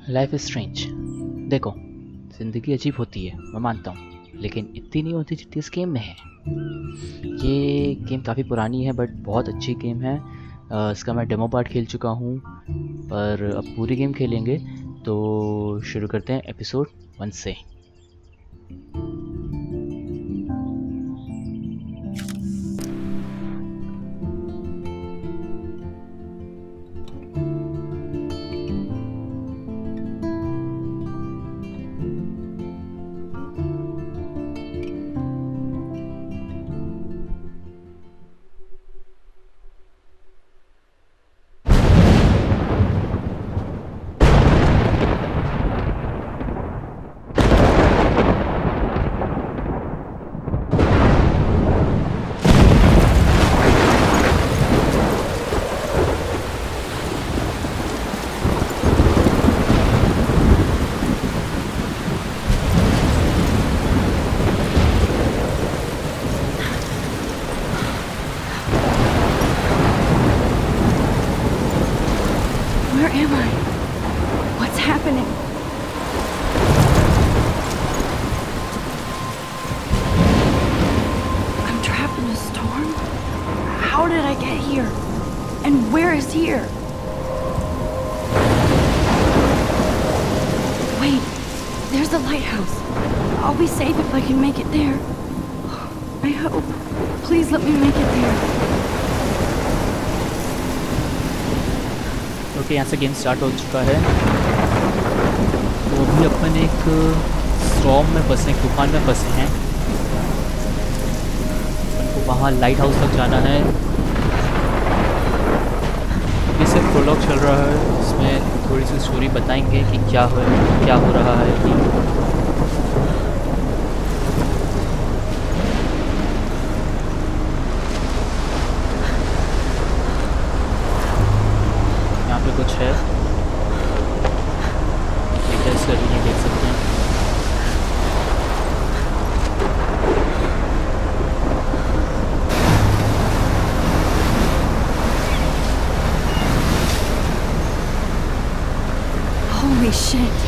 Life is strange. देखो, ज़िंदगी अजीब होती है, मैं मानता हूँ, लेकिन इतनी नहीं होती जितनी इस गेम में है। ये गेम काफ़ी पुरानी है बट बहुत अच्छी गेम है। इसका मैं डेमो पार्ट खेल चुका हूँ, पर अब पूरी गेम खेलेंगे। तो शुरू करते हैं एपिसोड 1 से। Where am I? What's happening? I'm trapped in a storm? How did I get here? And where is here? Wait, there's the lighthouse. I'll be safe if I can make it there. I hope. Please let me make it there. Okay, यहाँ से game start हो चुका है। तो अभी अपन एक storm में फंसे, एक तूफान में फंसे हैं। अपन को वहाँ लाइट हाउस तक जाना है। ये सिर्फ प्रोलॉग चल रहा है, इसमें थोड़ी सी स्टोरी बताएंगे कि क्या हो रहा है कि कुछ है। टेक्स्ट कर नहीं देख सकते हैं। Holy shit.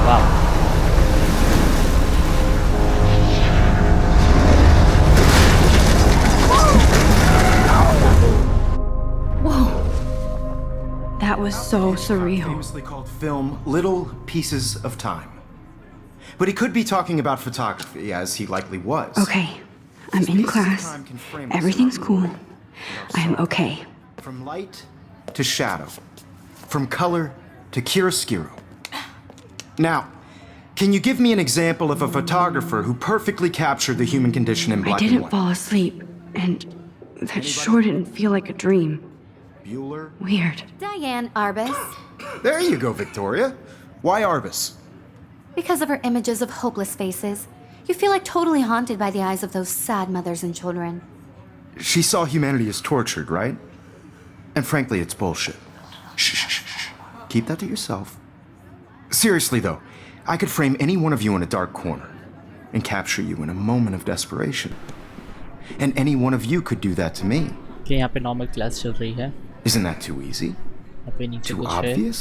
वाह, That was so surreal. Famously called film Little Pieces of Time. But he could be talking about photography, as he likely was. Okay, I'm in class. Everything's cool. I'm okay. From light to shadow. From color to chiaroscuro. Now, can you give me an example of a photographer who perfectly captured the human condition in black I and didn't white? fall asleep, and that sure didn't feel like a dream. Bueller? Weird. Diane Arbus. There you go, Victoria. Why Arbus? Because of her images of hopeless faces, you feel like totally haunted by the eyes of those sad mothers and children. She saw humanity as tortured, right? And frankly, it's bullshit. Shh, shh, shh, shh. Keep that to yourself. Seriously, though, I could frame any one of you in a dark corner and capture you in a moment of desperation. And any one of you could do that to me. कि यहाँ पे normal class चल रही है। Isn't that too easy? यहाँ पे नीचे Too कुछ है। obvious?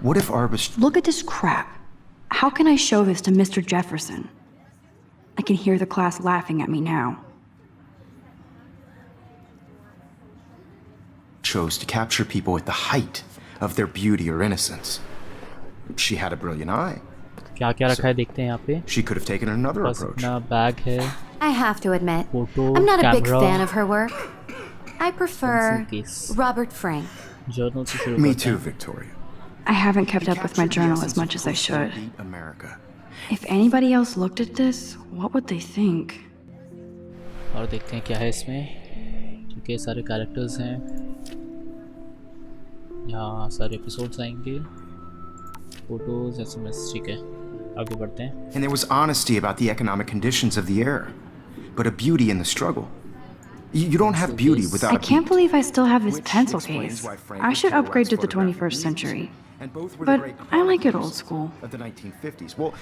What if Arbus Look at this crap. How can I show this to Mr. Jefferson? I can hear the class laughing at me now. chose to capture people at the height of their beauty or innocence? She had a brilliant eye. क्या क्या रखा है देखते हैं यहाँ पे। She could have taken another बस approach. अपना बैग है। I have to admit, Photo, I'm not a big camera. fan of her work. I prefer Pencil case. Robert Frank. Journal से शुरू Me करते too, हैं। Victoria. I haven't kept He up with my captured the journal essence as much of as I what's should. to beat America. If anybody else looked at this, what would they think? और देखते हैं क्या है इसमें। ठीक है, सारे characters हैं, यहाँ सारे एपिसोड्स आएंगे, फोटोज, एसएमएस। ठीक है, आगे बढ़ते हैं। And there was honesty about the economic conditions of the era, but a beauty in the struggle. You don't have beauty without I a can't beat. believe I still have this Which pencil explains case. why Frank I would should theorize upgrade to the photographic 21st century. And both were But the great I like it chroniclers old school. of the 1950s. Well,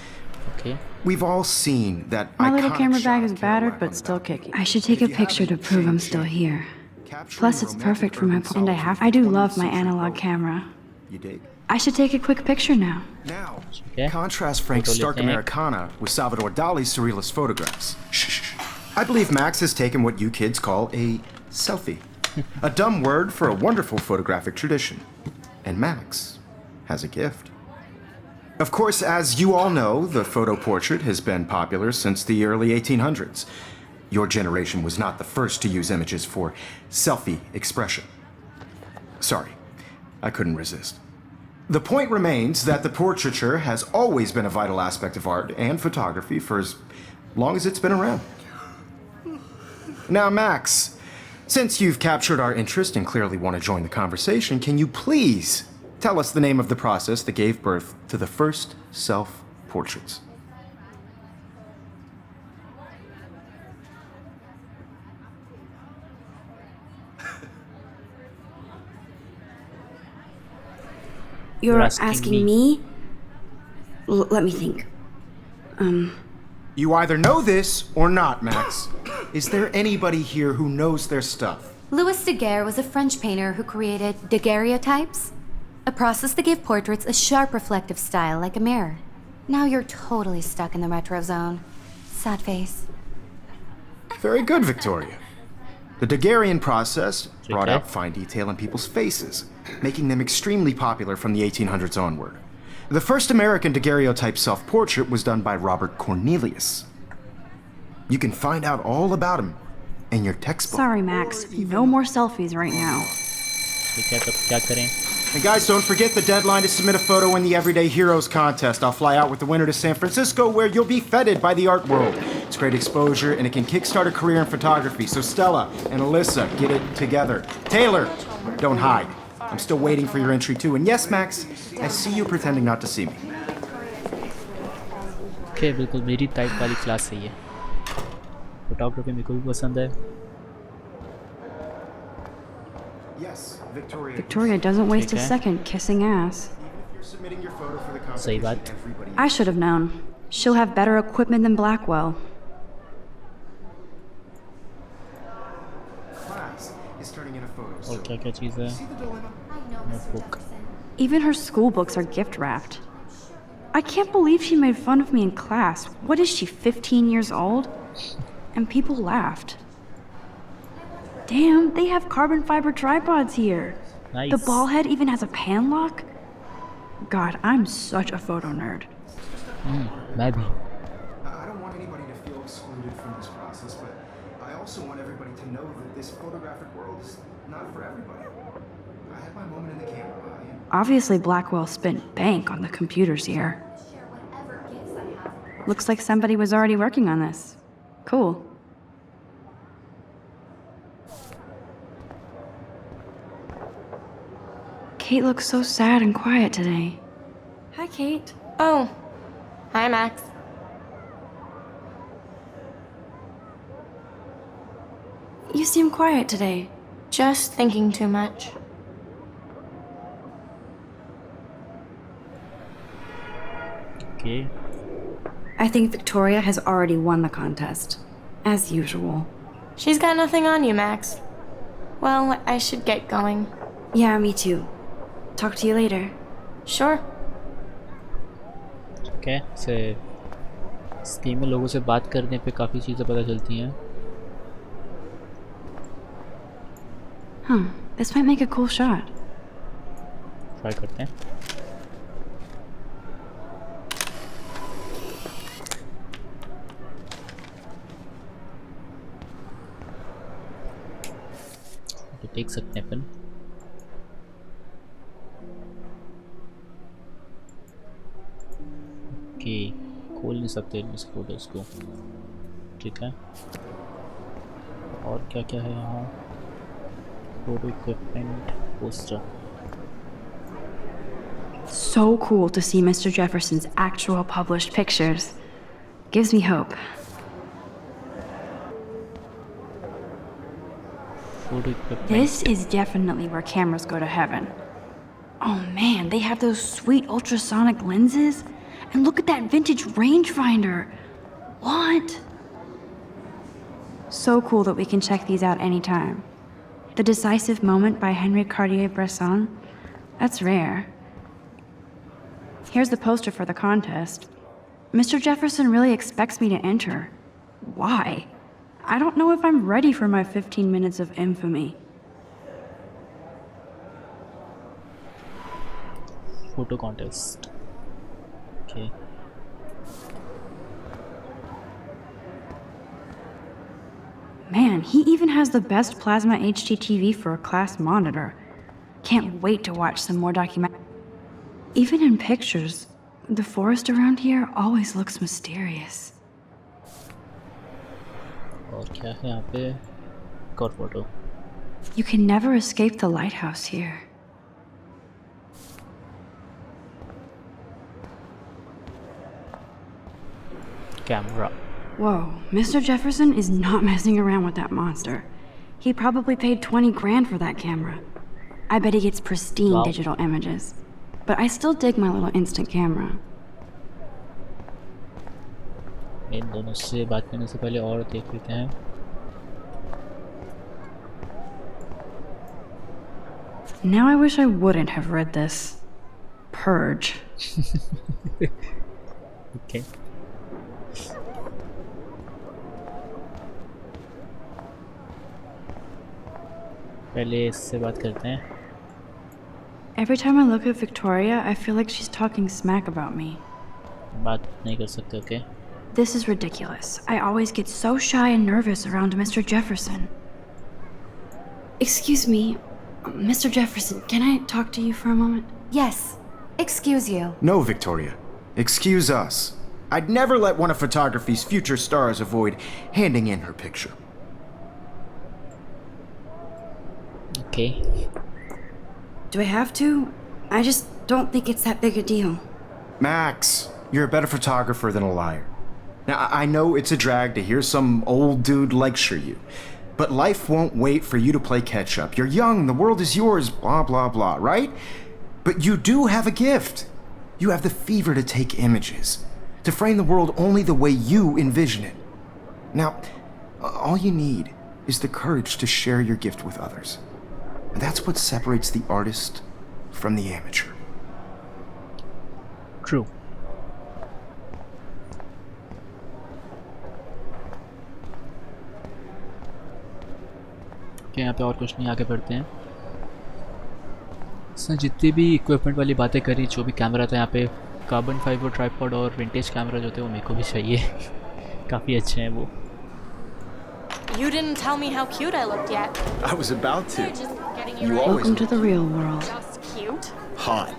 Okay. we've all seen that My little iconic camera shot bag of is battered, Kerouac on but the still balcony. kicking. I should take If a you picture to haven't, prove I'm shame, still shame. here. Capturing Plus, it's romantic perfect for my urban and I solitude have. for I do 20th love my century analog poet. camera. You dig? I should take a quick picture now. Now, Okay. contrast Frank's Photo stark लेते हैं। Americana with Salvador Dali's surrealist photographs. Shh. I believe Max has taken what you kids call a selfie, a dumb word for a wonderful photographic tradition. And Max has a gift. Of course, as you all know, the photo portrait has been popular since the early 1800s. Your generation was not the first to use images for selfie expression. Sorry, I couldn't resist. The point remains that the portraiture has always been a vital aspect of art and photography for as long as it's been around. Now, Max, since you've captured our interest and clearly want to join the conversation, can you please tell us the name of the process that gave birth to the first self-portraits? You're asking asking me? me? Let me think. You either know this or not, Max. Is there anybody here who knows their stuff? Louis Daguerre was a French painter who created daguerreotypes, a process that gave portraits a sharp reflective style like a mirror. Now you're totally stuck in the retro zone. Sad face. Very good, Victoria. The Daguerrean process brought Okay. out fine detail in people's faces, making them extremely popular from the 1800s onward. The first American daguerreotype self-portrait was done by Robert Cornelius. You can find out all about him in your textbook. Sorry, Max. No more selfies right now. ठीक है, तो क्या करें? And guys, don't forget the deadline to submit a photo in the Everyday Heroes contest. I'll fly out with the winner to San Francisco, where you'll be feted by the art world. It's great exposure, and it can kickstart a career in photography. So Stella and Alyssa, get it together. Taylor, don't hide. I'm still waiting for your entry too. And yes, Max, I see you pretending not to see me. Okay, बिल्कुल मेरी type वाली class सही है। Photography मेरे को भी पसंद है। Yes, Victoria. Victoria doesn't waste a Okay. second kissing ass. You're submitting your photo for the सही competition. बात। Everybody. I should have known. She'll have better equipment than Blackwell. Class is turning in a photo. और So, क्या-क्या चीज़ है? see the dilemma? I know, Notebook. Even her school books are gift wrapped. I can't believe she made fun of me in class. What is she, 15 years old? And people laughed. Damn, they have carbon fiber tripods here. Nice. The ball head even has a pan lock. God, I'm such a photo nerd. मैं भी। I don't want anybody to feel excluded from this process, but I also want everybody to know that this photographic world is not for everybody. I had my moment in the camera. Obviously, Blackwell spent bank on the computers here. Share whatever gifts I have. Looks like somebody was already working on this. Cool. Kate looks so sad and quiet today. Hi, Kate. Oh, hi, Max. You seem quiet today. Just thinking too much. Okay. I think Victoria has already won the contest. As usual. She's got nothing on you, Max. Well, I should get going. Yeah, me too. Talk to you later. Sure. Okay. से इस game में लोगों से बात करने पे काफ़ी चीज़ें पता चलती हैं। Huh. This might make a cool shot. Try करते हैं। तो देख सकते हैं अपन। ओके, खोल नहीं सकते इस फोटोज़ को। ठीक है। और क्या क्या है यहाँ? Photo equipment, poster. So cool to see Mr. Jefferson's actual published pictures. Gives me hope. Photo equipment. This is definitely where cameras go to heaven. Oh man, they have those sweet ultrasonic lenses. And look at that vintage rangefinder. What? So cool that we can check these out anytime. The Decisive Moment by Henry Cartier-Bresson. That's rare. Here's the poster for the contest. Mr. Jefferson really expects me to enter. Why? I don't know if I'm ready for my 15 minutes of infamy. Photo contest. Okay. Man, he even has the best plasma HDTV for a class monitor. Can't wait to watch some more document. Even in pictures, the forest around here always looks mysterious. और क्या है यहाँ पे? एक और photo. You can never escape the lighthouse here. Camera. Whoa, Mr. Jefferson is not messing around with that monster. He probably paid 20 grand for that camera. I bet he gets pristine Wow. digital images. But I still dig my little instant camera. इन दोनों से बात करने से पहले और देख लेते हैं. Now I wish I wouldn't have read this. Purge. Okay. पहले इससे बात करते हैं. Every time I look at Victoria, I feel like she's talking smack about me. बात नहीं कर सकते. Okay. This is ridiculous. I always get so shy and nervous around Mr. Jefferson. Excuse me, Mr. Jefferson, can I talk to you for a moment? Yes. Excuse you. No, Victoria. Excuse us. I'd never let one of photography's future stars avoid handing in her picture. Okay. Do I have to? I just don't think it's that big a deal. Max, you're a better photographer than a liar. Now, I know it's a drag to hear some old dude lecture you, but life won't wait for you to play catch up. You're young, the world is yours, blah, blah, blah, right? But you do have a gift. You have the fever to take images, to frame the world only the way you envision it. Now, all you need is the courage to share your gift with others. And that's what separates the artist from the amateur. True. क्या यहाँ पे और कुछ नहीं, आगे बढ़ते हैं. इसने जितनी भी इक्विपमेंट वाली बातें करी, जो भी कैमरा था यहाँ पे, कार्बन फाइबर ट्राइपॉड और विंटेज कैमरा जो थे वो मेरे को भी चाहिए. काफ़ी अच्छे हैं वो. You didn't tell me how cute I looked yet. I was about to. You're just getting You your always Welcome to the real world. just cute. hot.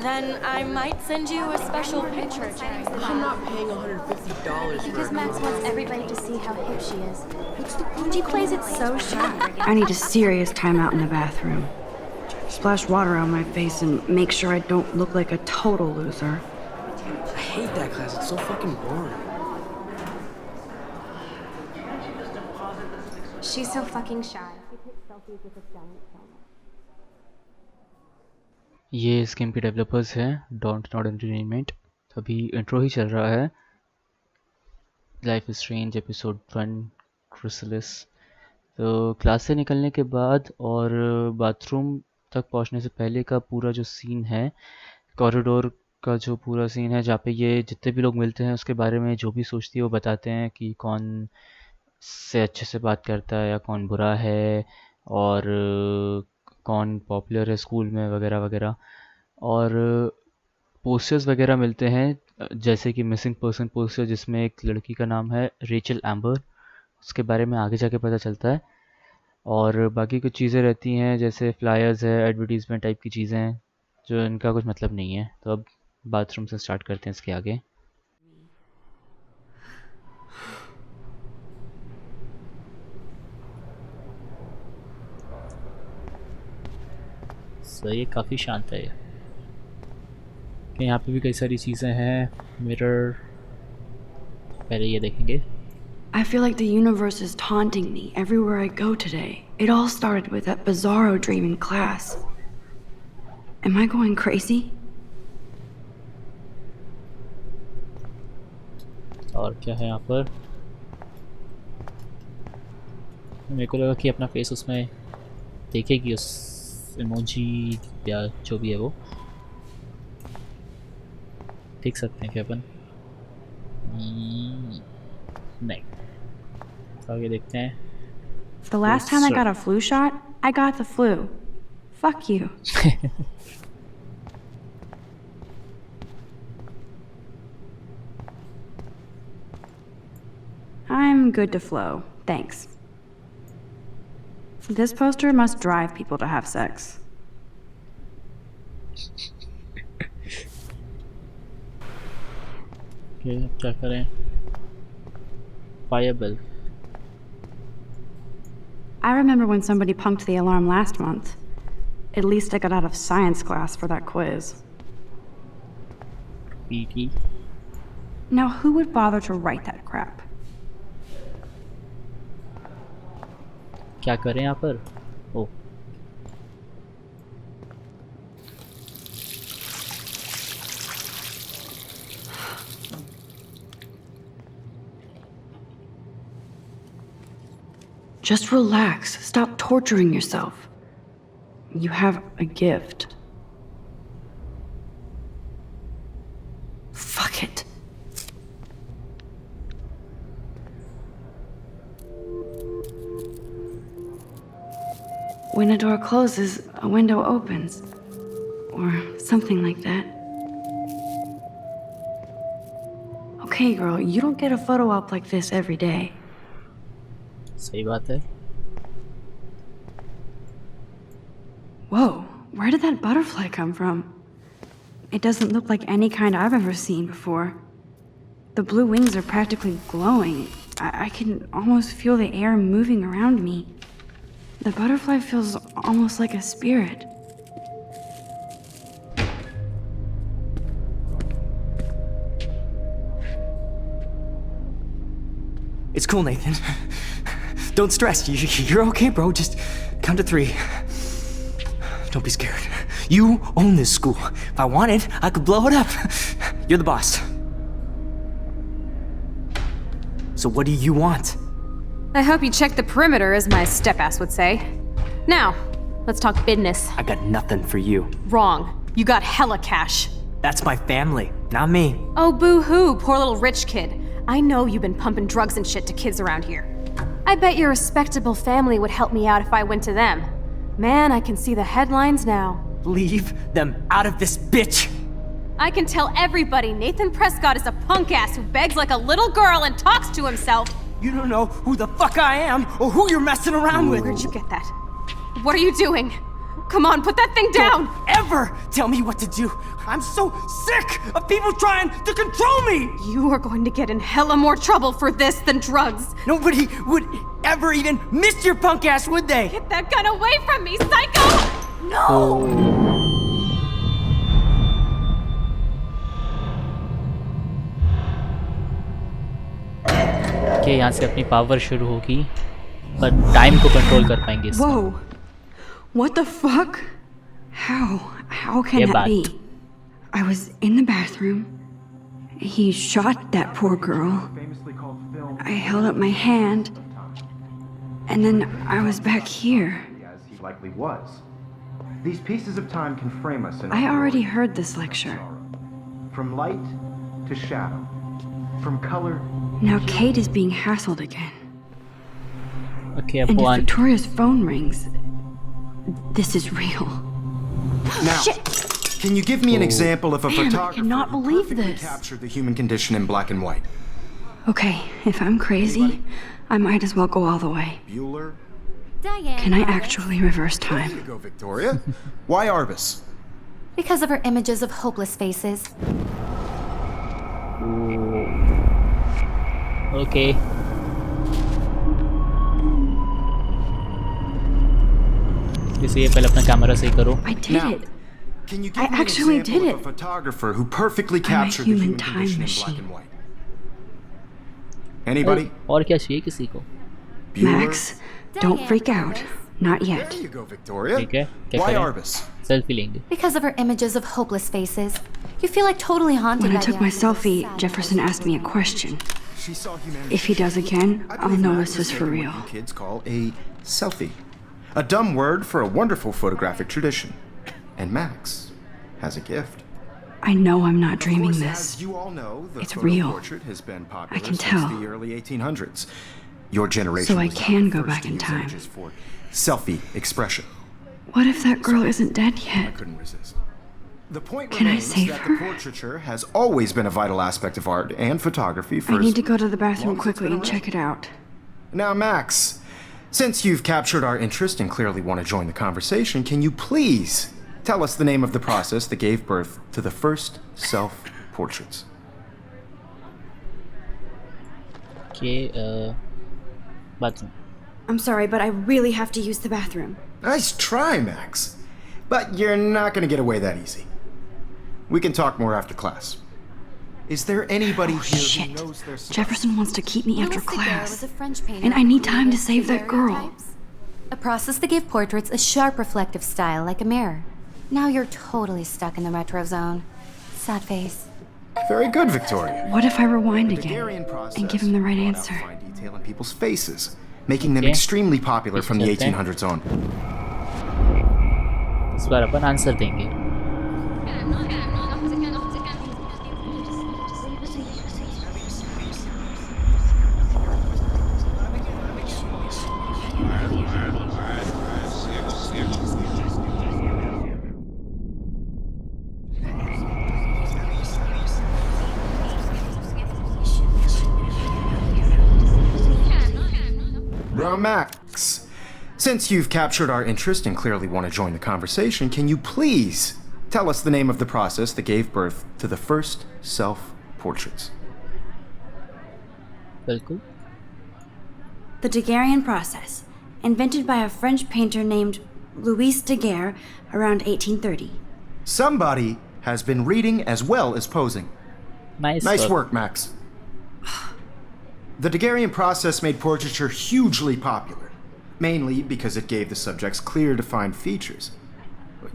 Then I might send you a special picture. I'm not paying $150 Because for Max wants everybody to see how hip she is. She plays it so shy. I need a serious timeout in the bathroom. Splash water on my face and make sure I don't look like a total loser. I hate that class. It's so fucking boring. She's so fucking shy. ये इस game के developers हैं don't not entertainment. अभी intro ही चल रहा है. Life is strange episode 1 chrysalis. तो class से निकलने के बाद और बाथरूम तक पहुंचने से पहले का पूरा जो सीन है, कॉरिडोर का जो पूरा सीन है, जहाँ पे ये जितने भी लोग मिलते हैं उसके बारे में जो भी सोचती है वो बताते हैं कि कौन से अच्छे से बात करता है या कौन बुरा है और कौन पॉपुलर है स्कूल में वगैरह वगैरह. और पोस्टर्स वगैरह मिलते हैं जैसे कि मिसिंग पर्सन पोस्टर जिसमें एक लड़की का नाम है रेचल एम्बर, उसके बारे में आगे जाके पता चलता है. और बाकी कुछ चीज़ें रहती हैं जैसे फ्लायर्स है, एडवर्टीज़मेंट टाइप की चीज़ें हैं जो इनका कुछ मतलब नहीं है. तो अब बाथरूम से स्टार्ट करते हैं इसके आगे. सो ये काफ़ी शांत है. यहाँ पे भी कई सारी चीज़ें हैं. मिरर, पहले ये देखेंगे. I feel like the universe is taunting me everywhere I go today. It all started with that bizarro dream in class. Am I going crazy? और क्या है यहाँ पर? मेरे को लगा कि अपना फेस उसमें देखेगी, उस इमोजी या जो भी है वो देख सकते हैं क्या अपन? नहीं, आगे देखते हैं. The last time I got a flu shot, I got the flu. Fuck you. I'm good to flow, thanks. This poster must drive people to have sex. Okay, क्या करें? Fire bell. I remember when somebody punked the alarm last month. At least I got out of science class for that quiz. PT. Now, who would bother to write that crap? क्या करें यहाँ पर? ओ, Just relax. Stop torturing yourself. You have a gift. Fuck it. When a door closes, a window opens. Or something like that. Okay, girl, you don't get a photo op like this every day. सही बात है. Whoa, where did that butterfly come from? It doesn't look like any kind I've ever seen before. The blue wings are practically glowing. I can almost feel the air moving around me. The butterfly feels almost like a spirit. It's cool, Nathan. Don't stress. You're okay, bro. Just count to 3. Don't be scared. You own this school. If I wanted, I could blow it up. You're the boss. So what do you want? I hope you checked the perimeter, as my step-ass would say. Now, let's talk business. I got nothing for you. Wrong. You got hella cash. That's my family, not me. Oh, boo-hoo, poor little rich kid. I know you've been pumping drugs and shit to kids around here. I bet your respectable family would help me out if I went to them. Man, I can see the headlines now. Leave them out of this bitch! I can tell everybody Nathan Prescott is a punk ass who begs like a little girl and talks to himself. You don't know who the fuck I am or who you're messing around with. Where'd you get that? What are you doing? Come on, put that thing down! Don't ever tell me what to do. I'm so sick of people trying to control me! You are going to get in hella more trouble for this than drugs. Nobody would ever even miss your punk ass, would they? Get that gun away from me, psycho! No! कि यहाँ से अपनी power शुरू होगी, पर time को control कर पाएंगे इससे. Whoa! What the fuck? How can ये that बात. be? I was in the bathroom. He shot that poor girl. I held up my hand. And then I was back here. As he likely was. These pieces of time can frame us in I our already glory heard this and lecture. sorrow. From light to shadow. From color. Now Kate is being hassled again. Okay, And if upon Victoria's phone rings, this is real. Now, can you give me an example of a Man, I photographer cannot who believe perfectly this. captured the human condition in black and white? Okay, if I'm crazy, I might as well go all the way. Bueller? Diane. Can I Arbus. actually reverse There you time? go, Victoria. Why Arbus? Because of her images of hopeless faces. Okay. इसलिए पहले अपना camera सही करो. I did Now, it. Can you I give me an actually example did of it. a photographer who perfectly captured the human human time condition in machine. black and white? Anybody? और क्या चाहिए किसी को? Bueller? Max, don't freak out. Not There yet. you go, Victoria. ठीक है, क्या Why करें? Arbus? Selfie लेंगे. Because of her images of hopeless faces. You feel like totally haunted When I by took the my idea of selfie, sad Jefferson asked me a question. She saw humanity. If he does again, I I'll believe know Max this is for taking real. what you kids call a selfie. A dumb word for a wonderful photographic tradition. And Max has a gift. I know I'm not dreaming Of course, this. as you all know, the It's photo real. portrait has been popular I can since tell. the early 1800s. Your generation So I was can the go first back to in use time. images for selfie expression. What if that girl isn't dead I yet? couldn't resist. The point Can I remains save that her? the portraiture has always been a vital aspect of art and photography for I need as to go to the bathroom long as it's quickly been and check it out. Now, Max, since you've captured our interest and clearly want to join the conversation, can you please tell us the name of the process that gave birth to the first self-portraits? Okay, bathroom. I'm sorry, but I really have to use the bathroom. Nice try, Max. But you're not going to get away that easy. We can talk more after class. Is there anybody here who Shit. knows their stuff? Jefferson wants to keep me after Louis Daguerre class. was a French painter And I need time to who save that created girl. daguerreotypes, a process that gave portraits a sharp reflective style like a mirror. Now you're totally stuck in the retro zone. Sad face. Very good, Victoria. What if I rewind The again Daguerrean process and give him the right brought out answer? fine detail in people's faces, making them Okay. extremely popular from the चलते हैं. 1800s on. इस बार अपन answer देंगे. Now, Max, since you've captured our interest and clearly want to join the conversation, can you please tell us the name of the process that gave birth to the first self-portraits? बिल्कुल. The Daguerrean process, invented by a French painter named Louis Daguerre around 1830. Somebody has been reading as well as posing. Nice work, Max. The Daguerrean process made portraiture hugely popular, mainly because it gave the subjects clear, defined features.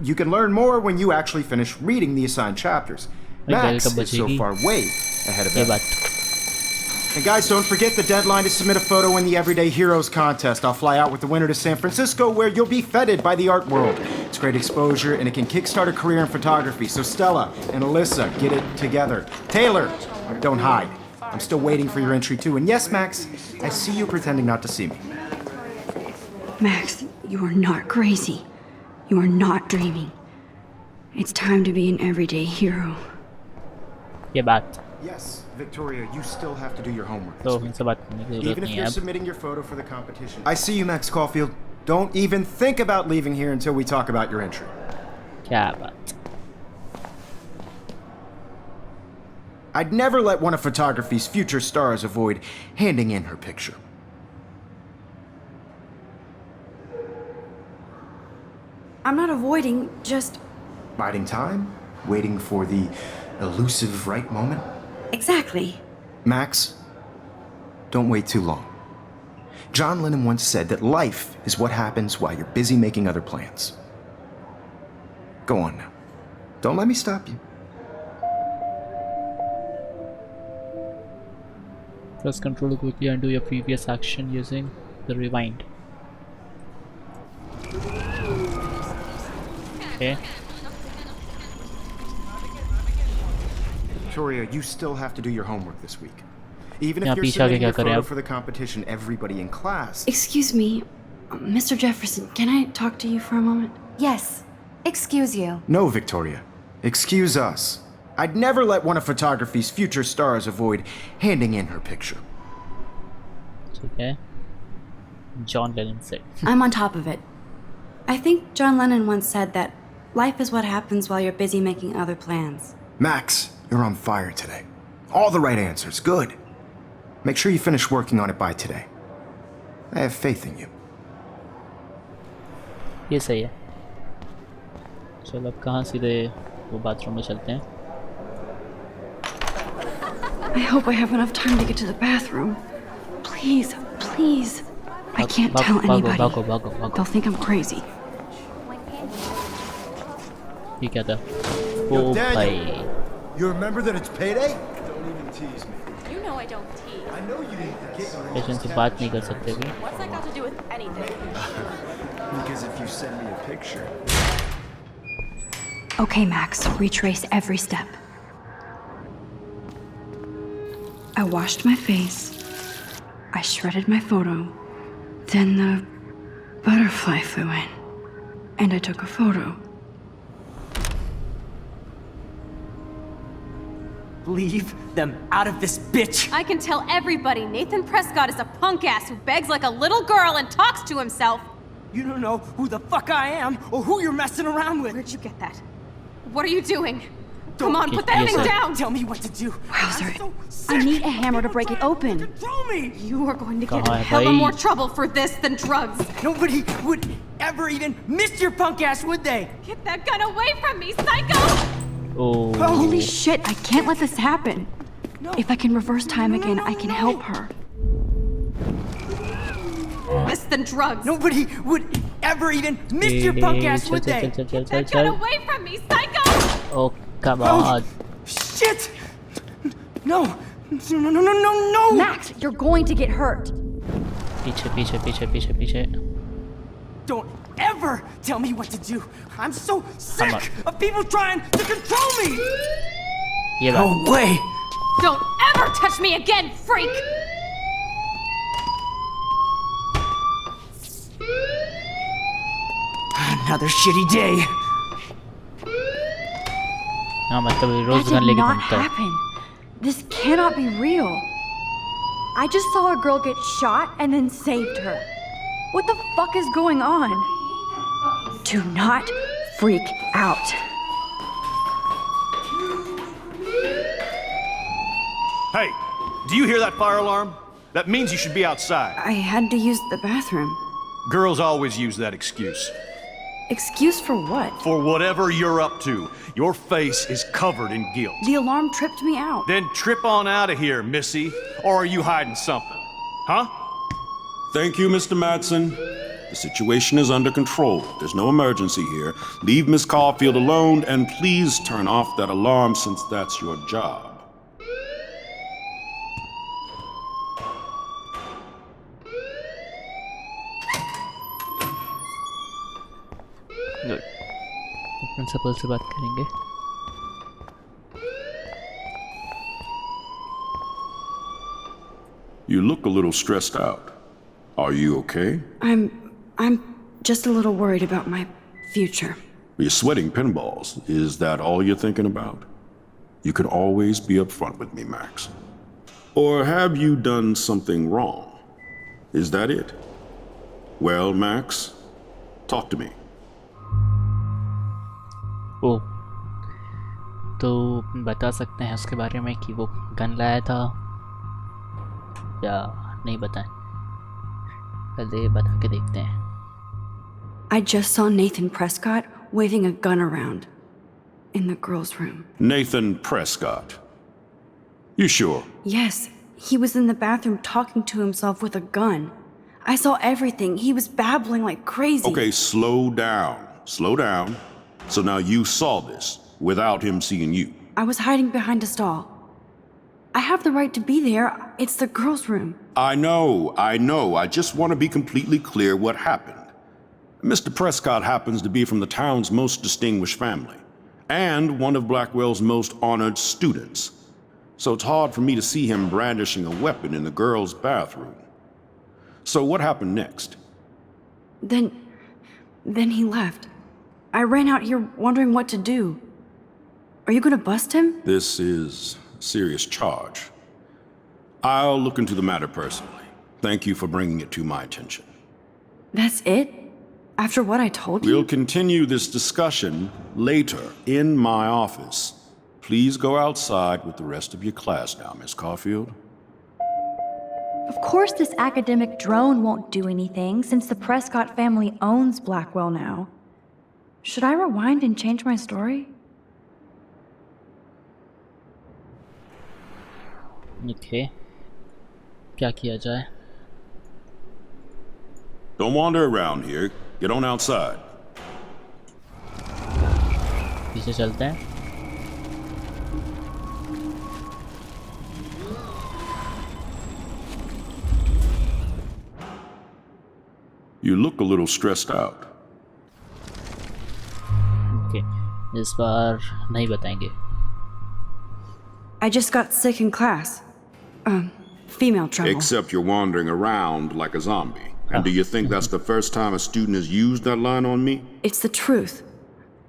You can learn more when you actually finish reading the assigned chapters. Max is so far way ahead of ये everyone. बात. And guys, don't forget the deadline to submit a photo in the Everyday Heroes contest. I'll fly out with the winner to San Francisco, where you'll be feted by the art world. It's great exposure, and it can kickstart a career in photography. So Stella and Alyssa, get it together. Taylor, don't hide. I'm still waiting for your entry too. And yes, Max, I see you pretending not to see me. Max, you are not crazy. You are not dreaming. It's time to be an everyday hero. ये बात. Yes, Victoria, you still have to do your homework. तो इनसे बात करने की जरूरत Even if नहीं है you're अब. submitting your photo for the competition. I see you, Max Caulfield. Don't even think about leaving here until we talk about your entry. क्या बात. I'd never let one of photography's future stars avoid handing in her picture. I'm not avoiding, just. Biding time, waiting for the elusive right moment. Exactly. Max, don't wait too long. John Lennon once said that life is what happens while you're busy making other plans. Go on now. Don't let me stop you. Press Ctrl to quickly undo your previous action using the rewind. Okay. Victoria, you still have to do your homework this week. Even if यहाँ you're पीछे आके submitting क्या your करें photo अब? for the competition, everybody in class. Excuse me, Mr. Jefferson, can I talk to you for a moment? Yes. Excuse you. No, Victoria. Excuse us. I'd never let one of photography's future stars avoid handing in her picture. ठीक है. John Lennon said. I'm on top of it. I think John Lennon once said that life is what happens while you're busy making other plans. Max, you're on fire today. All the right answers. Good. Make sure you finish working on it by today. I have faith in you. ये सही है. चलो अब कहाँ सीधे वो bathroom में चलते हैं. I hope I have enough time to get to the bathroom. Please, please. I can't tell anybody. भागो They'll think I'm crazy. ये क्या था? Yo, ओ Daniel. भाई You remember that it's payday? Don't even tease me. You know I don't tease. I know you didn't get patient से बात नहीं कर सकते भी. What's that got to do with anything? because if you send me a picture. Okay, Max, retrace every step. I washed my face. I shredded my photo. Then the butterfly flew in. And I took a photo. Leave them out of this, bitch! I can tell everybody Nathan Prescott is a punk ass who begs like a little girl and talks to himself. You don't know who the fuck I am or who you're messing around with. Where'd you get that? What are you doing? Come on, put Yes, that thing sir. down! Tell me what to do. Wowzer, I'm so I sick need a hammer of to break it people open. trying to Control me! You are going to get in God, hella bhai. more trouble for this than drugs. Nobody would ever even miss your punk ass, would they? Get that gun away from me, psycho! Oh Holy shit, I can't let this happen. No. If I can reverse time No, again, no, I can no. help her. This than drugs. Nobody would ever even miss your punk ass, would they? Get that gun away from me, psycho! Oh come Oh. on. Shit! No! No, no, no, no, no! Max, you're going to get hurt. पीछे पीछे पीछे पीछे पीछे. Don't ever tell me what to do. I'm so sick of people trying to control me! ये No बात. way! Don't ever touch me again, freak! Another shitty day. हाँ मतलब That rose gun did लेके not घूमता है. happen. This cannot be real. I just saw a girl get shot and then saved her. What the fuck is going on? Do not freak out. Hey, do you hear that fire alarm? That means you should be outside. I had to use the bathroom. Girls always use that excuse. Excuse for what? For whatever you're up to, your face is covered in guilt. The alarm tripped me out. Then trip on out of here, Missy. Or are you hiding something? Huh? Thank you, Mr. Madsen. The situation is under control. There's no emergency here. Leave Miss Caulfield alone, and please turn off that alarm since that's your job. Good. Principal से बात करेंगे. You look a little stressed out. Are you okay? I'm just a little worried about my future. You're sweating pinballs. Is that all you're thinking about? You can always be upfront with me, Max. Or have you done something wrong? Is that it? Well, Max, talk to me. ओ तो बता सकते हैं उसके बारे में कि वो gun लाया था या नहीं बताएं. पहले बता के देखते हैं. I just saw Nathan Prescott waving a gun around in the girls' room. Nathan Prescott. You sure? Yes, he was in the bathroom talking to himself with a gun. I saw everything. He was babbling like crazy. Okay, slow down. Slow down. So now you saw this without him seeing you. I was hiding behind a stall. I have the right to be there. It's the girls' room. I know. I just want to be completely clear what happened. Mr. Prescott happens to be from the town's most distinguished family, and one of Blackwell's most honored students. So it's hard for me to see him brandishing a weapon in the girls' bathroom. So what happened next? Then he left. I ran out here wondering what to do. Are you gonna bust him? This is a serious charge. I'll look into the matter personally. Thank you for bringing it to my attention. That's it? After what I told you? We'll continue this discussion later in my office. Please go outside with the rest of your class now, Miss Caulfield. Of course this academic drone won't do anything, since the Prescott family owns Blackwell now. Should I rewind and change my story? Okay. क्या किया जाए? Don't wander around here. Get on outside. पीछे चलते हैं। You look a little stressed out. Okay, इस बार नहीं बताएंगे। I just got sick in class. Female trouble. Except you're wandering around like a zombie. And do you think that's the first time a student has used that line on me? It's the truth.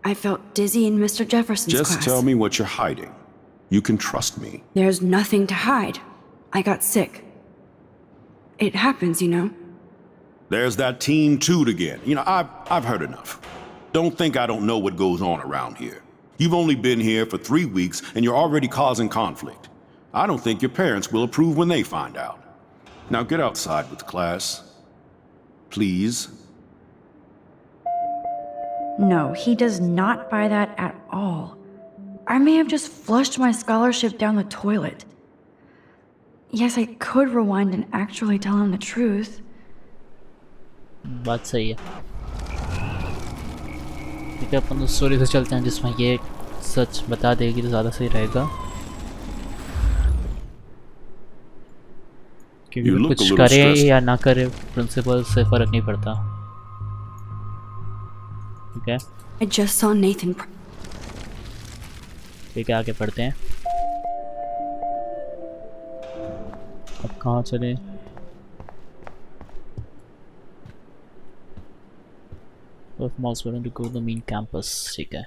I felt dizzy in Mr. Jefferson's class. Just tell me what you're hiding. You can trust me. There's nothing to hide. I got sick. It happens, you know. There's that Team Toot again. You know, I've heard enough. Don't think I don't know what goes on around here. You've only been here for 3 weeks and you're already causing conflict. I don't think your parents will approve when they find out. Now get outside with class. Please. No, he does not buy that at all. I may have just flushed my scholarship down the toilet. Yes, I could rewind and actually tell him the truth. बात सही है। ठीक है, अपन उस story से चलते हैं जिसमें ये सच बता देगी तो ज़्यादा सही रहेगा, क्योंकि कुछ करे या ना करे प्रिंसिपल से फर्क नहीं पड़ता। ठीक है, I just saw Nathan. ठीक है, आगे पढ़ते हैं। अब कहाँ चले? Both malls were to go to the main campus. ठीक है।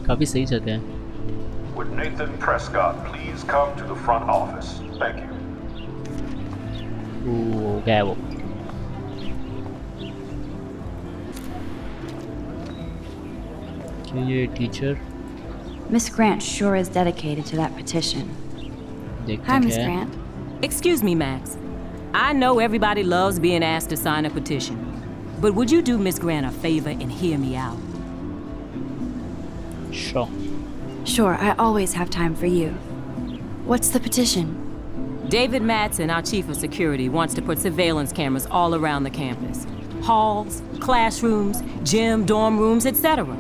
काफी सही जगह है। Would Nathan Prescott please come to the front office? Thank you. गया वो। क्या ये teacher? Miss Grant sure is dedicated to that petition. Hi, Miss Grant. Excuse me, Max. I know everybody loves being asked to sign a petition, but would you do Miss Grant a favor and hear me out? Sure. Sure, I always have time for you. What's the petition? David Madsen, our chief of security, wants to put surveillance cameras all around the campus. Halls, classrooms, gym, dorm rooms, etc.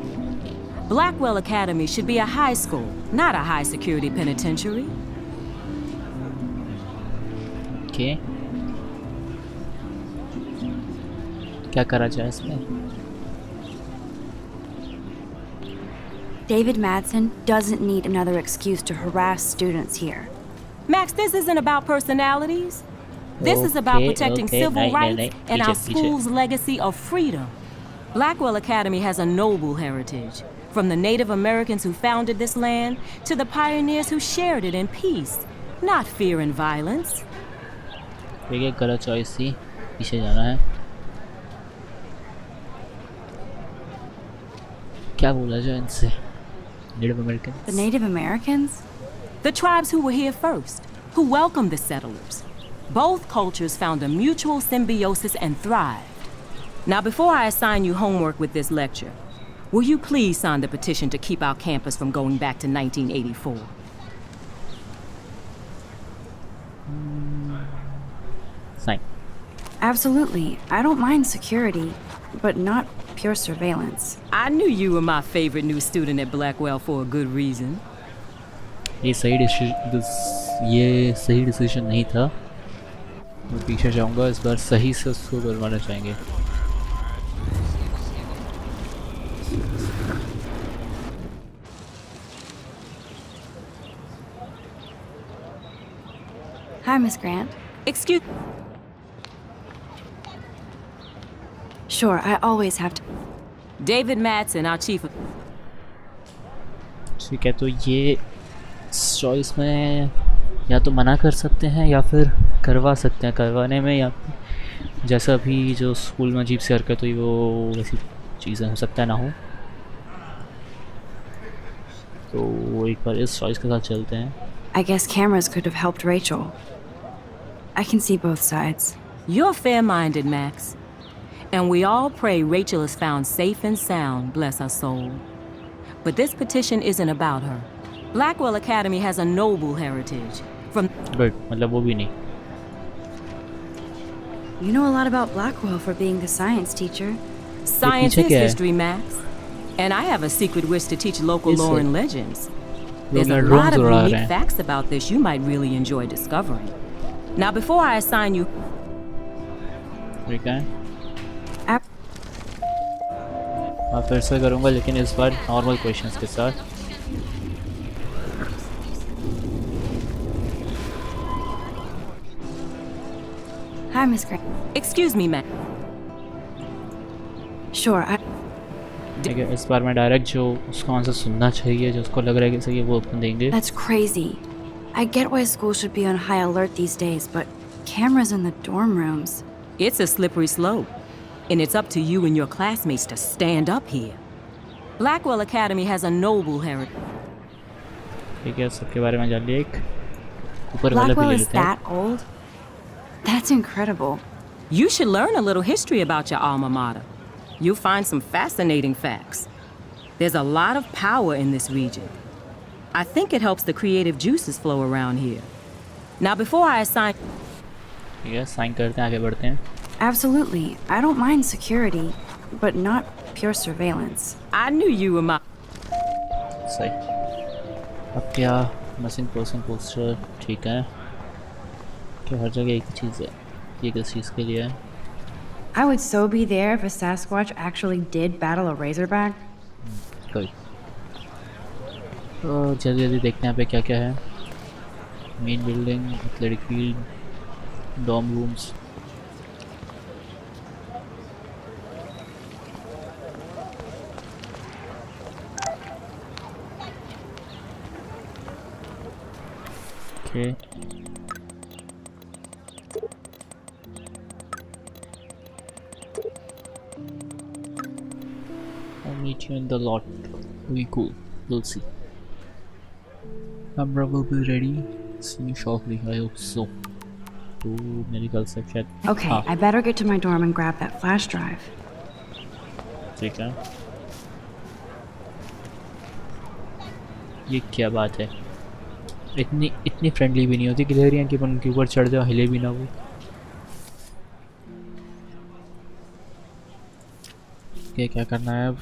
Blackwell Academy should be a high school, not a high security penitentiary. Okay. क्या करा जाए इसमें? David Madsen doesn't need another excuse to harass students here. Max, this isn't about personalities. This is about protecting civil rights and our school's legacy of freedom. Blackwell Academy has a noble heritage, from the Native Americans who founded this land to the pioneers who shared it in peace, not fear and violence. ये गलत choice थी, पीछे जाना है। क्या बोला जाए इनसे? Native Americans. The Native Americans? The tribes who were here first, who welcomed the settlers. Both cultures found a mutual symbiosis and thrived. Now, before I assign you homework with this lecture, will you please sign the petition to keep our campus from going back to 1984? Sign. Absolutely. I don't mind security, but not pure surveillance. I knew you were my favorite new student at Blackwell for a good reason. ये सही decision नहीं था। मैं पीछे जाऊंगा, इस बार सही से उसको करवाना चाहेंगे। Hi, Miss Grant. Excuse... Sure, I always have to... David Madsen, our chief of... ठीक है, तो ये चॉइस में या तो मना कर सकते हैं या फिर करवा सकते हैं। करवाने में या जैसा भी जो स्कूल में अजीब सी हरकत हुई वो वैसी चीज़ें हो सकता है ना हो, तो एक बार इस चॉइस के साथ चलते हैं। I guess cameras could have helped Rachel. I can see both sides. You're fair-minded, Max. And we all pray Rachel is found safe and sound, bless her soul. But this petition isn't about her. Blackwell Academy has a noble heritage. From Good, मतलब वो भी नहीं. You know a lot about Blackwell for being the science teacher. Science पीछे is क्या है? history, Max. And I have a secret wish to teach local Yes, lore sir. and legends. There's a यहाँ lot drones of उड़ा रहे unique हैं. facts about this you might really enjoy discovering. Now, before I assign you... ठीक है. Ap- मैं फिर से करूँगा लेकिन इस बार नॉर्मल क्वेश्चंस के साथ. Hi, Miss Gray. Excuse me, Max. Sure, ठीक है, इस बार मैं डायरेक्ट जो उसको आंसर सुनना चाहिए, जो उसको लग रहा है कि सही है, वो अपन देंगे. that's crazy. I get why schools should be on high alert these days, but cameras in the dorm rooms. It's a slippery slope. And it's up to you and your classmates to stand up here. Blackwell Academy has a noble heritage. ठीक है, सबके बारे में जान लिया. एक ऊपर वाला भी Blackwell ले is लेते हैं. that old? That's incredible. You should learn a little history about your alma mater. You'll find some fascinating facts. There's a lot of power in this region. I think it helps the creative juices flow around here. Now, before I assign... ठीक है, sign करते हैं, आगे बढ़ते हैं. Absolutely. I don't mind security, but not pure surveillance. I knew you were my... सही. अब क्या मिसिंग पर्सन पोस्टर. ठीक है, क्या हर जगह एक ही चीज़ है. ये किस चीज़ के लिए है? I would so be there if a Sasquatch actually did battle a Razorback. कोई. तो जल्दी जल्दी देखते हैं यहाँ पे क्या क्या है. Main building, athletic field, dorm rooms. Okay. I'll meet you in the lot. Will be cool. We'll see. Camera will be ready. See you shortly. I hope so. To medical section. Okay, I better get to my dorm and grab that flash drive. ठीक है. ये क्या बात है? इतनी friendly भी नहीं होती गिलहरियाँ कि अपन उनके ऊपर चढ़ जाओ, हिले भी ना वो. क्या करना है अब?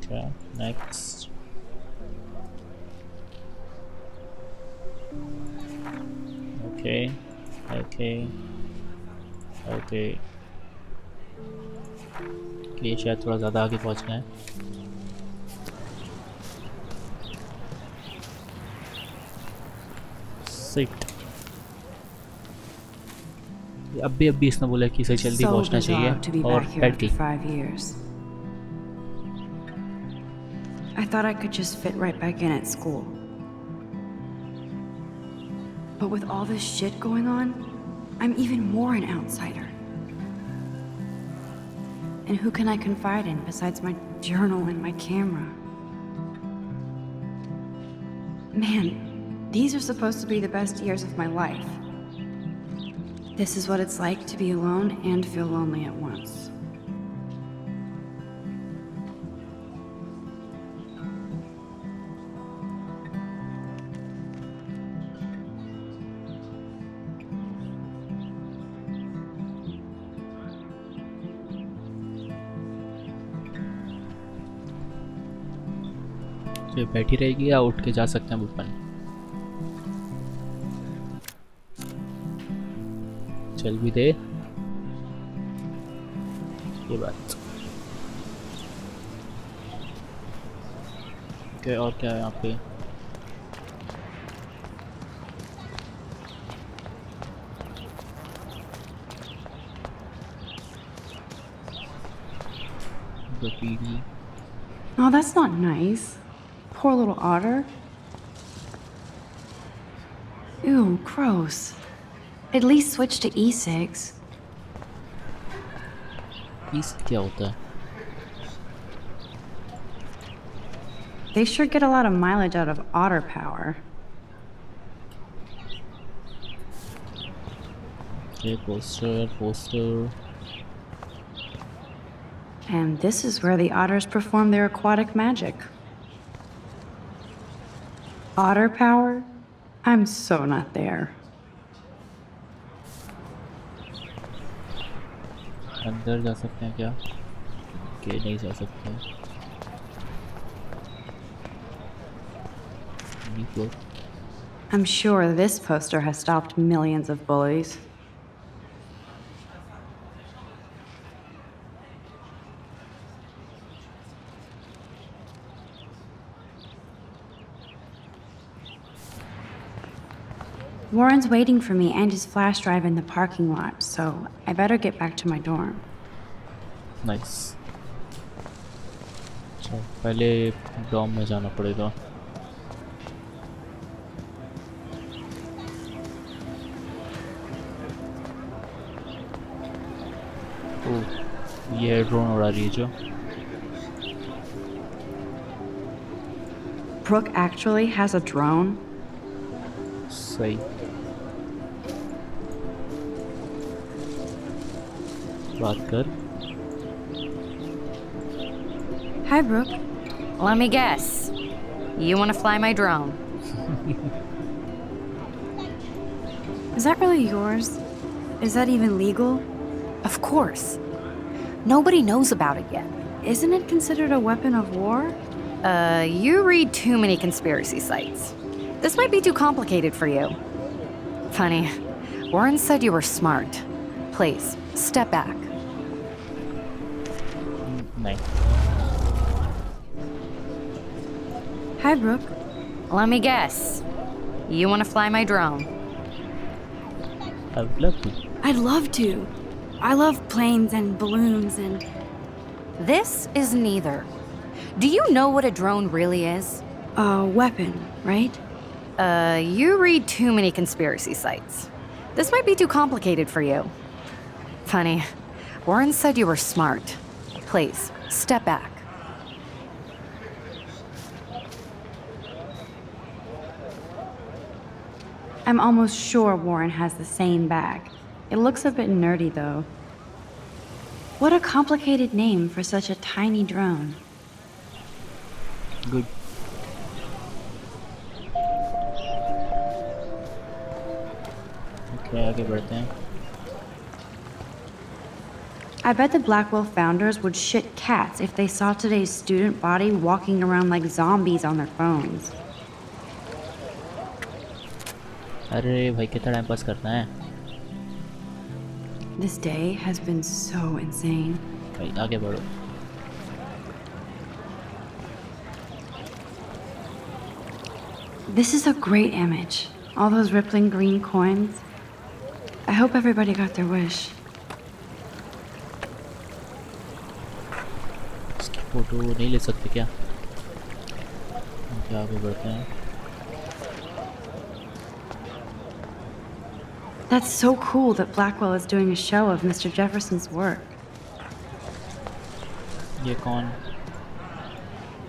क्या नेक्स्ट? Okay okay okay. ये शायद थोड़ा ज़्यादा आगे पहुँचना है. अब भी इसने बोला कि इसे जल्दी पहुंचना चाहिए और बैठ गई. 5 years. I thought I could just fit right back in at school. But with all this shit going on, I'm even more an outsider. And who can I confide in besides my journal and my camera? Man, these are supposed to be the best years of my life. This is what it's like to be alone and feel lonely at once. तो बैठी रहेगी या उठ के जा सकते हैं ऊपर? चल भी दे ये बात. क्या और क्या है यहाँ पे? graffiti. Oh, that's not nice. Poor little otter. Ew, gross. At least switch to e-cigs. इस क्या होता है? They sure get a lot of mileage out of otter power. Okay, poster. And this is where the otters perform their aquatic magic. Otter power? I'm so not there. अंदर जा सकते हैं क्या? के नहीं जा सकते हैं. I'm sure this poster has stopped millions of bullies. Warren's waiting for me and his flash drive in the parking lot, so I better get back to my dorm. Nice. अच्छा, पहले डॉम में जाना पड़ेगा. ओह, ये drone उड़ा रही है जो. Brooke actually has a drone? सही. बात कर. Hi, Brooke. Let me guess. You want to fly my drone? Is that really yours? Is that even legal? Of course. Nobody knows about it yet. Isn't it considered a weapon of war? You read too many conspiracy sites. This might be too complicated for you. Funny, Warren said you were smart. Please, step back. Nice. Hi, Brooke. Let me guess. You want to fly my drone? I would love to. I'd love to. I love planes and balloons and... This is neither. Do you know what a drone really is? A weapon, right? You read too many conspiracy sites. This might be too complicated for you. Funny, Warren said you were smart. Please, step back. I'm almost sure Warren has the same bag. It looks a bit nerdy, though. What a complicated name for such a tiny drone. Good. Okay, आगे बढ़ते हैं. I bet the Blackwell founders would shit cats if they saw today's student body walking around like zombies on their phones. अरे भाई कितना time pass करना है. This day has been so insane. भाई आगे बढ़ो. This is a great image. All those rippling green coins. I hope everybody got their wish. इसकी photo नहीं ले सकते क्या? क्या आगे बढ़ते हैं. That's so cool that Blackwell is doing a show of Mr. Jefferson's work. ये कौन?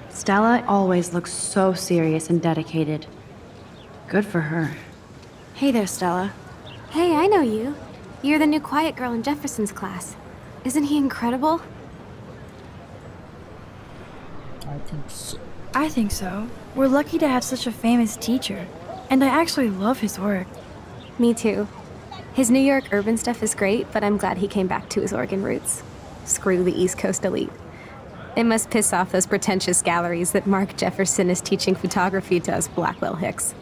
Stella always looks so serious and dedicated. Good for her. Hey there, Stella. Hey, I know you. You're the new quiet girl in Jefferson's class. Isn't he incredible? I think so. I think so. We're lucky to have such a famous teacher. And I actually love his work. Me too. His New York urban stuff is great, but I'm glad he came back to his Oregon roots. Screw the East Coast elite. It must piss off those pretentious galleries that Mark Jefferson is teaching photography to us Blackwell hicks.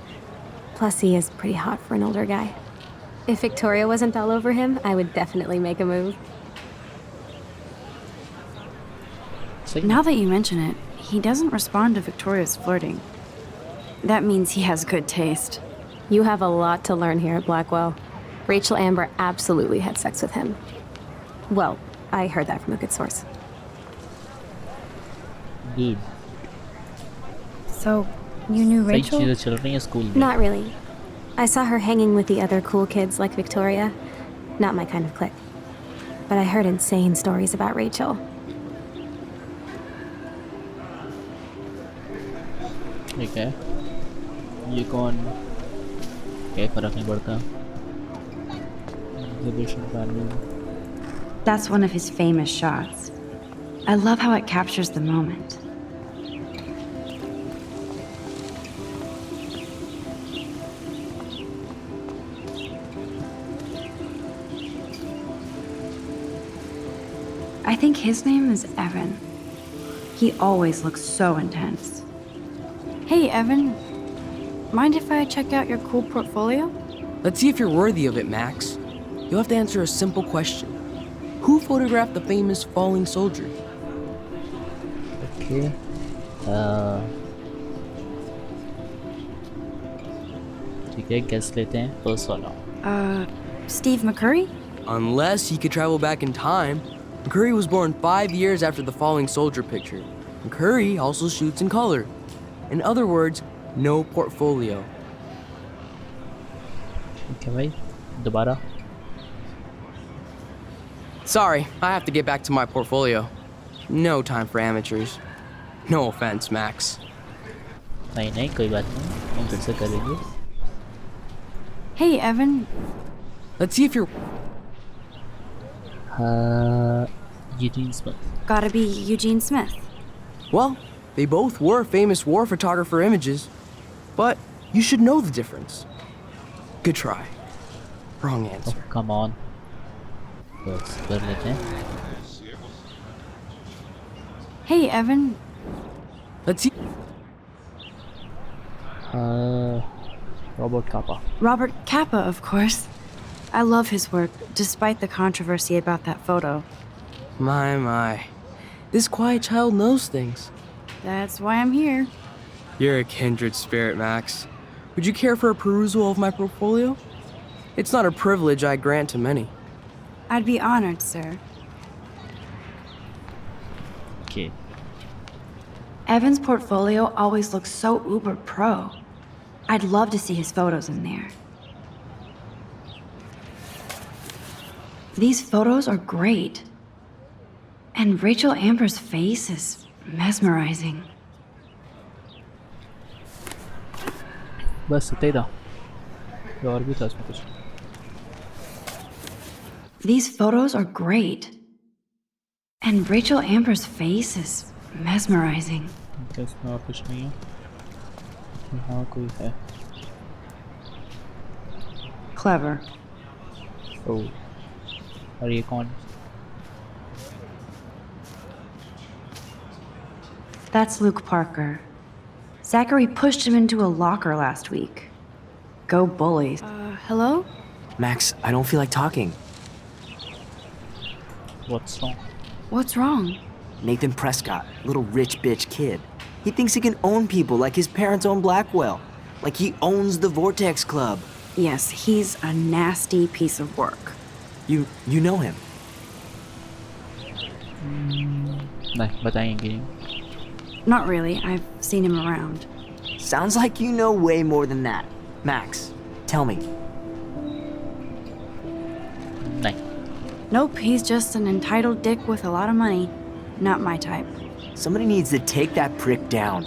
Plus, he is pretty hot for an older guy. If Victoria wasn't all over him, I would definitely make a move. Now that you mention it, he doesn't respond to Victoria's flirting. That means he has good taste. You have a lot to learn here at Blackwell. Rachel Amber absolutely had sex with him. Well, I heard that from a good source. Good. So, you knew सही Rachel? चीजें चल रही हैं school में. Not really. I saw her hanging with the other cool kids like Victoria. Not my kind of clique. But I heard insane stories about Rachel. ठीक है, ये कौन, क्या फर्क नहीं पड़ता। Exhibition value. That's one of his famous shots. I love how it captures the moment. I think his name is Evan. He always looks so intense. Hey, Evan. Mind if I check out your cool portfolio? Let's see if you're worthy of it, Max. You'll have to answer a simple question. Who photographed the famous falling soldier? Okay. ठीक है, guess लेते हैं first वाला. Steve McCurry? Unless he could travel back in time. McCurry was born 5 years after the falling soldier picture. McCurry also shoots in color. In other words, no portfolio. Okay, भाई, दोबारा. Sorry, I have to get back to my portfolio. No time for amateurs. No offense, Max. नहीं नहीं, कोई बात नहीं, हम फिर से करेंगे. Hey, Evan. Let's see if you're... Eugene Smith. Gotta be Eugene Smith. Well, they both were famous war photographer images. But you should know the difference. Good try. Wrong answer. Oh, come on. बस कर लेते हैं. Hey, Evan. Let's see... Robert Capa. Robert Capa, of course. I love his work, despite the controversy about that photo. My. This quiet child knows things. That's why I'm here. You're a kindred spirit, Max. Would you care for a perusal of my portfolio? It's not a privilege I grant to many. I'd be honored, sir. Okay. Evan's portfolio always looks so uber pro. I'd love to see his photos in there. These photos are great. And Rachel Amber's face is mesmerizing. बस इतना ही था. और भी था इसमें कुछ. These photos are great. And Rachel Amber's face is mesmerizing. इसमें और कुछ नहीं है. हाँ कोई है. Clever. Oh. और ये कौन? That's Luke Parker. Zachary pushed him into a locker last week. Go bullies. Hello? Max, I don't feel like talking. What's wrong? What's wrong? Nathan Prescott, little rich bitch kid. He thinks he can own people like his parents own Blackwell. Like he owns the Vortex Club. Yes, he's a nasty piece of work. You know him? नहीं बताएंगे. Not really. I've seen him around. Sounds like you know way more than that. Max, tell me. नहीं. Nope, he's just an entitled dick with a lot of money. Not my type. Somebody needs to take that prick down.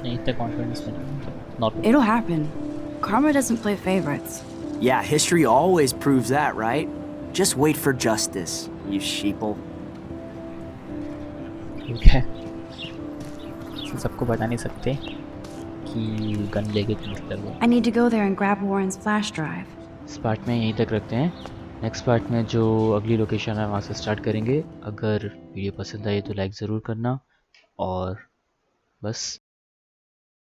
नहीं इतना confidence में. Not. It'll happen. Karma doesn't play favorites. Yeah, history always proves that, right? Just wait for justice, you sheeple. ठीक है. सबको बता नहीं सकते कि गन लेके क्या मतलब है. I need to go there and grab Warren's flash drive. इस पार्ट में यहीं तक रखते हैं. नेक्स्ट पार्ट में जो अगली लोकेशन है वहाँ से स्टार्ट करेंगे. अगर वीडियो पसंद आए तो लाइक ज़रूर करना और बस.